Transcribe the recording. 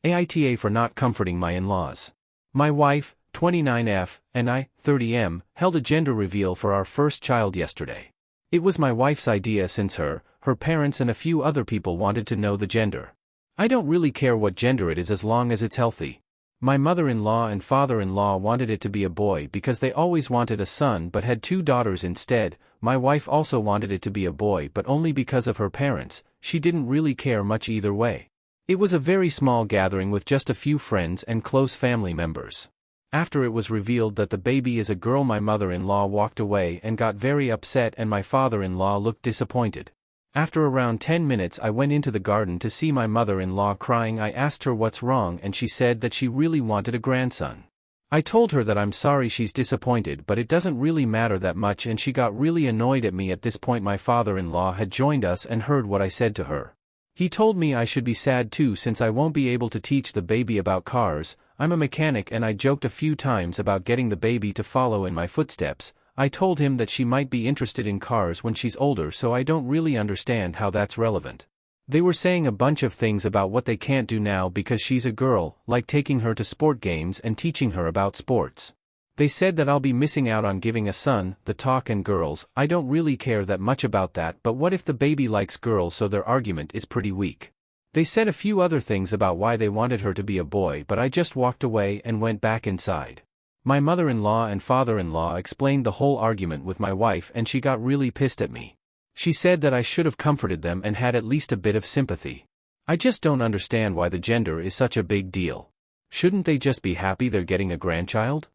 AITA for not comforting my in-laws. My wife, 29F, and I, 30M, held a gender reveal for our first child yesterday. It was my wife's idea since her parents and a few other people wanted to know the gender. I don't really care what gender it is as long as it's healthy. My mother-in-law and father-in-law wanted it to be a boy because they always wanted a son but had 2 daughters instead. My wife also wanted it to be a boy but only because of her parents. She didn't really care much either way. It was a very small gathering with just a few friends and close family members. After it was revealed that the baby is a girl, my mother-in-law walked away and got very upset and my father-in-law looked disappointed. After around 10 minutes I went into the garden to see my mother-in-law crying. I asked her what's wrong and she said that she really wanted a grandson. I told her that I'm sorry she's disappointed but it doesn't really matter that much and she got really annoyed at me. At this point my father-in-law had joined us and heard what I said to her. He told me I should be sad too since I won't be able to teach the baby about cars. I'm a mechanic and I joked a few times about getting the baby to follow in my footsteps. I told him that she might be interested in cars when she's older, so I don't really understand how that's relevant. They were saying a bunch of things about what they can't do now because she's a girl, like taking her to sport games and teaching her about sports. They said that I'll be missing out on giving a son the talk and girls. I don't really care that much about that, but what if the baby likes girls? So their argument is pretty weak. They said a few other things about why they wanted her to be a boy, but I just walked away and went back inside. My mother-in-law and father-in-law explained the whole argument with my wife and she got really pissed at me. She said that I should have comforted them and had at least a bit of sympathy. I just don't understand why the gender is such a big deal. Shouldn't they just be happy they're getting a grandchild?